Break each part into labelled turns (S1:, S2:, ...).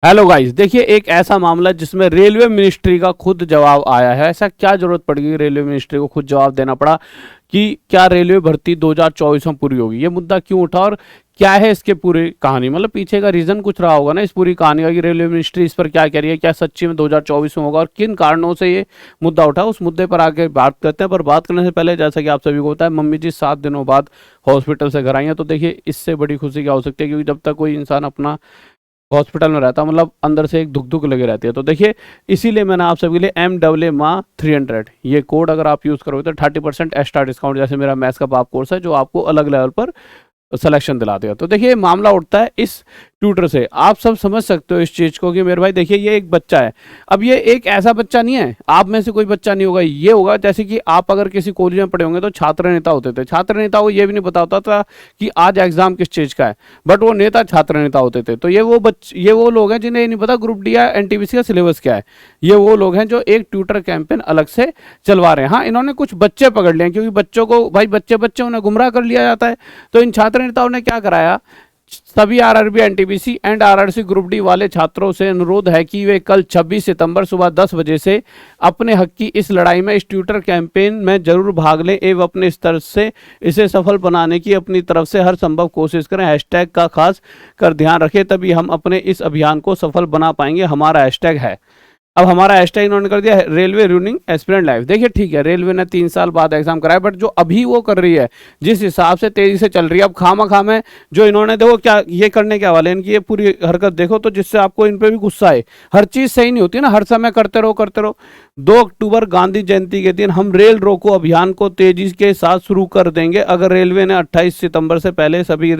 S1: Hello guys, देखिए एक ऐसा मामला जिसमें रेलवे मिनिस्ट्री का खुद जवाब आया है। ऐसा क्या जरूरत पड़ गई रेलवे मिनिस्ट्री को खुद जवाब देना पड़ा कि क्या रेलवे भर्ती 2024 में पूरी होगी? ये मुद्दा क्यों उठा और क्या है इसके पूरी कहानी? मतलब पीछे का रीजन कुछ रहा होगा ना इस पूरी कहानी का कि रेलवे मिनिस्ट्री इस पर क्या कह रही है, क्या सच्ची में 2024 में होगा और किन कारणों से ये मुद्दा उठा, उस मुद्दे पर आगे बात करते हैं। पर बात करने से पहले जैसा कि आप सभी को पता है, मम्मी जी 7 दिनों बाद हॉस्पिटल से घर आई हैं। तो देखिए इससे बड़ी खुशी क्या हो सकती है, क्योंकि जब तक कोई इंसान अपना हॉस्पिटल में रहता मतलब अंदर से एक धुक धुक लगी रहती है। तो देखिए इसीलिए मैंने आप सबके लिए MAA300 ये कोड अगर आप यूज़ करोगे तो 30% एक्स्ट्रा डिस्काउंट, जैसे मेरा मैथ्स का पाप कोर्स है जो आपको अलग लेवल पर सिलेक्शन दिला देगा। तो देखिए मामला उठता है इस ट्यूटर से। आप सब समझ सकते हो इस चीज को कि मेरे भाई देखिए ये एक बच्चा है। अब ये एक ऐसा बच्चा नहीं है, आप में से कोई बच्चा नहीं होगा, ये होगा जैसे कि आप अगर किसी कॉलेज में पढ़े होंगे तो छात्र नेता होते थे। छात्र नेता को ये भी नहीं पता होता था कि आज एग्जाम किस चीज का है, बट वो नेता छात्र नेता होते थे। तो ये वो लोग हैं जिन्हें नहीं पता ग्रुप डी या एनटीपीसी का सिलेबस क्या है। ये वो लोग हैं जो एक ट्यूटर कैंपेन अलग से चलवा रहे हैं। हाँ, इन्होंने कुछ बच्चे पकड़ लिए क्योंकि बच्चों को भाई बच्चे बच्चे उन्हें गुमराह कर लिया जाता है। तो इन छात्र नेताओं ने क्या कराया, सभी RRB NTPC and RRC group D वाले छात्रों से अनुरोध है कि वे कल 26 सितंबर सुबह 10 बजे से अपने हक की इस लड़ाई में इस ट्विटर कैंपेन में जरूर भाग लें एवं अपने स्तर से इसे सफल बनाने की अपनी तरफ से हर संभव कोशिश करें। हैशटैग का खास कर ध्यान रखें, तभी हम अपने इस अभियान को सफल बना पाएंगे। हमारा हैशटैग है, अब हमारा हैशटैग इन्होंने कर दिया है रेलवे रूनिंग एस्पिरेंट लाइफ। देखिए ठीक है, रेलवे ने 3 साल बाद एग्जाम कराया, बट जो अभी वो कर रही है जिस हिसाब से तेजी से चल रही है, अब खामा में जो इन्होंने देखो क्या ये करने क्या वाले इनकी ये पूरी हरकत देखो तो जिससे आपको इन पर भी गुस्सा है। हर चीज सही नहीं होती ना, हर समय करते रहो करते रहो। 2 अक्टूबर गांधी जयंती के दिन हम रेल रोको अभियान को तेजी के साथ शुरू कर देंगे अगर रेलवे ने 28 सितंबर से पहले सभी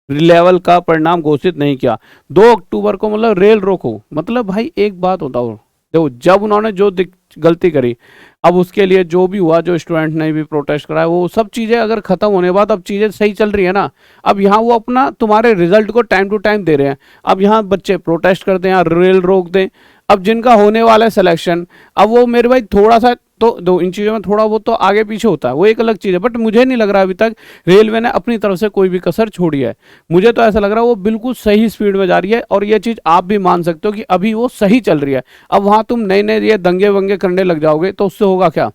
S1: लेवल का परिणाम घोषित नहीं किया। 2 अक्टूबर को मतलब रेल रोको, मतलब भाई एक बात बताओ, देखो जब उन्होंने जो गलती करी, अब उसके लिए जो भी हुआ, जो स्टूडेंट ने भी प्रोटेस्ट कराया, वो सब चीज़ें अगर खत्म होने के बाद अब चीज़ें सही चल रही है ना, अब यहाँ वो अपना तुम्हारे रिजल्ट को टाइम टू टाइम दे रहे हैं। अब यहाँ बच्चे प्रोटेस्ट करते हैं, रेल रोक दें, अब जिनका होने वाला है सिलेक्शन, अब वो मेरे भाई थोड़ा सा तो दो इन चीज़ों में थोड़ा बहुत तो आगे पीछे होता है, वो एक अलग चीज़ है। बट मुझे नहीं लग रहा अभी तक रेलवे ने अपनी तरफ से कोई भी कसर छोड़ी है। मुझे तो ऐसा लग रहा है वो बिल्कुल सही स्पीड में जा रही है और ये चीज़ आप भी मान सकते हो कि अभी वो सही चल रही है। अब वहाँ तुम नए नए ये दंगे वंगे करने लग जाओगे तो उससे होगा क्या?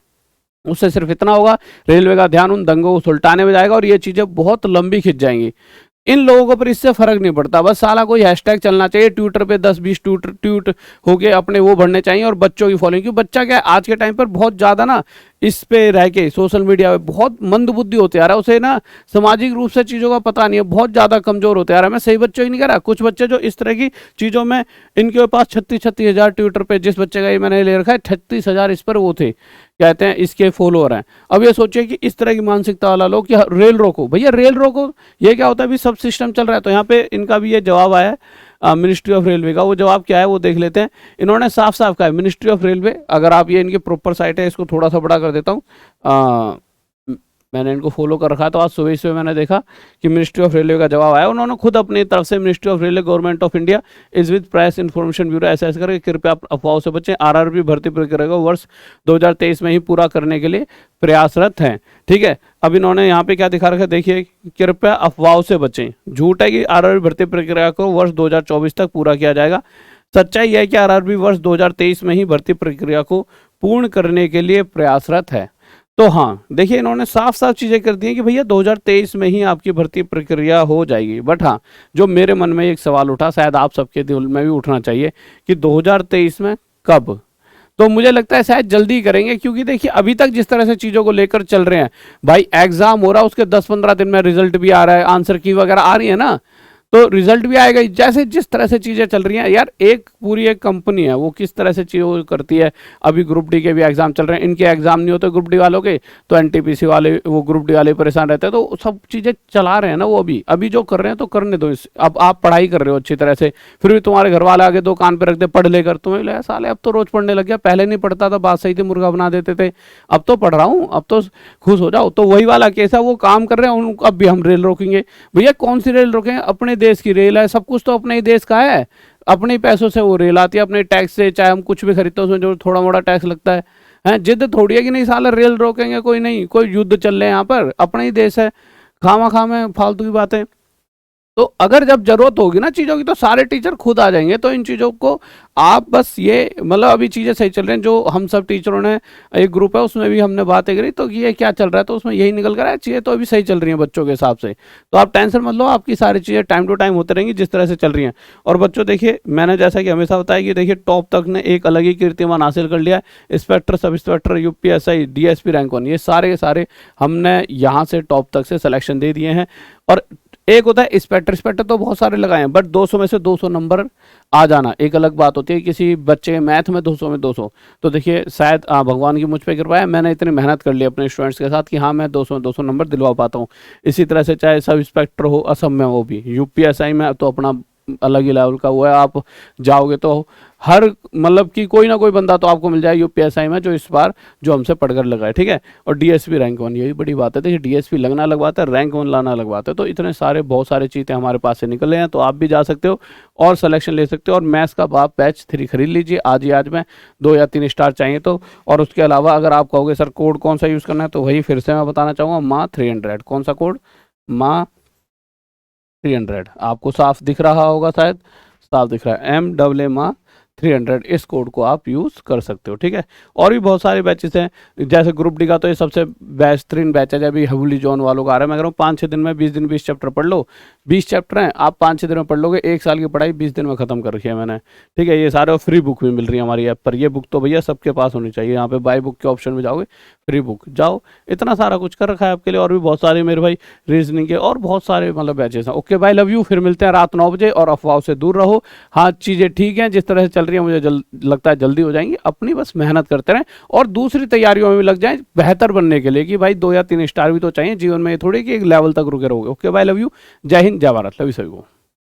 S1: उससे सिर्फ इतना होगा, रेलवे का ध्यान उन दंगों को सुलटाने में जाएगा और ये चीज़ें बहुत लंबी खिंच जाएंगी। इन लोगों को पर इससे फर्क नहीं पड़ता, बस साला कोई हैशटैग चलना चाहिए, ट्विटर पे 10-20 ट्वीट होके अपने वो भरने चाहिए और बच्चों की फॉलोइंग। क्योंकि बच्चा क्या है आज के टाइम पर बहुत ज़्यादा ना इस पे रह के सोशल मीडिया पे बहुत मंद बुद्धि होते आ रहा है, उसे ना सामाजिक रूप से चीज़ों का पता नहीं है, बहुत ज़्यादा कमजोर होते आ रहा है। मैं सही बच्चों ही नहीं कह रहा, कुछ बच्चे जो इस तरह की चीज़ों में इनके पास 36 हज़ार ट्विटर पे, जिस बच्चे का ये मैंने ले रखा है 36 हज़ार इस पर वो थे कहते हैं इसके फॉलोअर हैं। अब ये सोचिए कि इस तरह की मानसिकता वाला लोग कि रेल रोको, भैया रेल रोको, ये क्या होता है? अभी सब सिस्टम चल रहा है। तो यहाँ पे इनका भी ये जवाब आया है मिनिस्ट्री ऑफ रेलवे का। वो जवाब क्या है वो देख लेते हैं। इन्होंने साफ साफ कहा है मिनिस्ट्री ऑफ रेलवे, अगर आप ये इनकी प्रॉपर साइट है, इसको थोड़ा सा बड़ा कर देता हूँ, मैंने इनको फॉलो कर रखा है तो आज सुबह सुबह मैंने देखा कि मिनिस्ट्री ऑफ रेलवे का जवाब आया। उन्होंने खुद अपनी तरफ से ministry of railway government of India is with press information bureau ऐसा ऐसा करके कृपया अफवाहों से बचें, आरआरबी भर्ती प्रक्रिया को वर्ष 2023 में ही पूरा करने के लिए प्रयासरत हैं। ठीक है, अब इन्होंने यहाँ पे क्या दिखा रखा है देखिए, कृपया अफवाहों से बचें। झूठ है कि आरआरबी भर्ती प्रक्रिया को वर्ष 2024 तक पूरा किया जाएगा। सच्चाई यह है कि आरआरबी वर्ष 2023 में ही भर्ती प्रक्रिया को पूर्ण करने के लिए प्रयासरत है। तो हाँ देखिए इन्होंने साफ साफ चीज़ें कर दी हैं कि भैया 2023 में ही आपकी भर्ती प्रक्रिया हो जाएगी। बट हाँ, जो मेरे मन में एक सवाल उठा, शायद आप सबके दिल में भी उठना चाहिए कि 2023 में कब? तो मुझे लगता है शायद जल्दी करेंगे, क्योंकि देखिए अभी तक जिस तरह से चीज़ों को लेकर चल रहे हैं, भाई एग्जाम हो रहा है उसके 10-15 दिन में रिजल्ट भी आ रहा है, आंसर की वगैरह आ रही है ना, तो रिजल्ट भी आएगा। जैसे जिस तरह से चीज़ें चल रही हैं यार, एक पूरी एक कंपनी है वो किस तरह से चीज़ों करती है। अभी ग्रुप डी के भी एग्जाम चल रहे हैं, इनके एग्जाम नहीं होते ग्रुप डी वालों के, तो एनटीपीसी वाले वो ग्रुप डी वाले परेशान रहते हैं। तो सब चीज़ें चला रहे हैं ना वो, अभी जो कर रहे हैं तो करने दो। अब आप पढ़ाई कर रहे हो अच्छी तरह से, फिर भी तुम्हारे घर वाले आगे 2 कान पे रख दे पढ़ लेकर, तुम्हें लगा साले अब तो रोज पढ़ने लग गया, पहले नहीं पढ़ता था, बात सही थी, मुर्गा बना देते थे, अब तो पढ़ रहा हूँ, अब तो खुश हो जाओ। तो वही वाला केस है, वो काम कर रहे हैं, अब भी हम रेल रोकेंगे। भैया कौन सी रेल रोकेंगे? अपने देश की रेल है, सब कुछ तो अपने ही देश का है, अपने ही पैसों से वो रेल आती है, अपने टैक्स से। चाहे हम कुछ भी खरीदते हैं उसमें जो थोड़ा मोड़ा टैक्स लगता है। हैं, जिद थोड़ी है कि नहीं साला रेल रोकेंगे, कोई नहीं, कोई युद्ध चल रहे हैं यहाँ पर, अपना ही देश है, खामा में फालतू की बातें। तो अगर जब जरूरत होगी ना चीज़ों की तो सारे टीचर खुद आ जाएंगे। तो इन चीज़ों को आप बस ये मतलब अभी चीज़ें सही चल रही हैं, जो हम सब टीचरों ने एक ग्रुप है उसमें भी हमने बातें करी तो ये क्या चल रहा है, तो उसमें यही निकल कर आया चीज़ें तो अभी सही चल रही हैं बच्चों के हिसाब से। तो आप टेंशन मत लो, आपकी सारी चीज़ें टाइम टू टाइम होते रहेंगी जिस तरह से चल रही हैं। और बच्चों देखिए, मैंने जैसा कि हमेशा बताया कि देखिए टॉप तक ने एक अलग ही कीर्तिमान हासिल कर लिया है। Inspector, sub inspector, UPSI, DSP rank 1, ये सारे के सारे हमने यहाँ से टॉप तक से सिलेक्शन दे दिए हैं। और एक होता है इंस्पेक्टर, इंस्पेक्टर तो बहुत सारे लगाए हैं, बट 200 में से 200 नंबर आ जाना एक अलग बात होती है। किसी बच्चे के मैथ में 200 में 200, तो देखिए शायद भगवान की मुझ पे कृपा है, मैंने इतनी मेहनत कर ली अपने स्टूडेंट्स के साथ कि हाँ मैं 200 में 200 नंबर दिलवा पाता हूँ। इसी तरह से चाहे सब इंस्पेक्टर हो असम में, वो भी यूपीएसआई में तो अपना अलग ही लेवल का हुआ है। आप जाओगे तो हर मतलब कि कोई ना कोई बंदा तो आपको मिल जाए यूपीएसआई में जो इस बार जो हमसे पढ़कर लगा है, ठीक है। और डीएसपी रैंक 1, यही बड़ी बात है। देखिए डीएसपी लगना अलग बात है, रैंक 1 लाना अलग बात है। तो इतने सारे बहुत सारे चीज़ें हमारे पास से निकले हैं, तो आप भी जा सकते हो और सिलेक्शन ले सकते हो। और मैथ्स का आप बैच 3 खरीद लीजिए आज ही, आज में 2 या 3 स्टार चाहिए तो। और उसके अलावा अगर आप कहोगे सर कोड कौन सा यूज़ करना है, तो वही फिर से मैं बताना चाहूँगा, माँ 300। कौन सा कोड? माँ 300। आपको साफ दिख रहा होगा, शायद साफ दिख रहा है, MAA माँ 300, इस कोड को आप यूज़ कर सकते हो, ठीक है। और भी बहुत सारे बैचेस हैं, जैसे ग्रुप डी का तो ये सबसे बेहतरीन बैच है। जब भी हबुली जोन वालों का आ रहा है, मैं कह रहा हूँ 5-6 दिन में 20 दिन 20 चैप्टर पढ़ लो। 20 चैप्टर हैं, आप 5-6 दिन में पढ़ लोगे। 1 साल की पढ़ाई 20 दिन में ख़त्म कर रखी है मैंने, ठीक है। ये सारे फ्री बुक भी मिल रही है हमारी ऐप पर। ये बुक तो भैया सबके पास होनी चाहिए। यहाँ पे बाय बुक के ऑप्शन में जाओगे, फ्री बुक जाओ, इतना सारा कुछ कर रखा है आपके लिए। और भी बहुत सारे मेरे भाई रीजनिंग के और बहुत सारे मतलब बैचेस हैं। ओके भाई, लव यू। फिर मिलते हैं रात 9 बजे, और अफवाहों से दूर रहो। हाँ, चीज़ें ठीक हैं जिस तरह से चल रही है, मुझे लगता है जल्दी हो जाएंगी। अपनी बस मेहनत करते रहें और दूसरी तैयारियों में भी लग जाएं बेहतर बनने के लिए, कि भाई 2 या 3 स्टार भी तो चाहिए जीवन में, ये थोड़ी कि एक लेवल तक रुके रहोगे। ओके भाई, लव यू। जय हिंद, जय भारत। लव यू सभी को।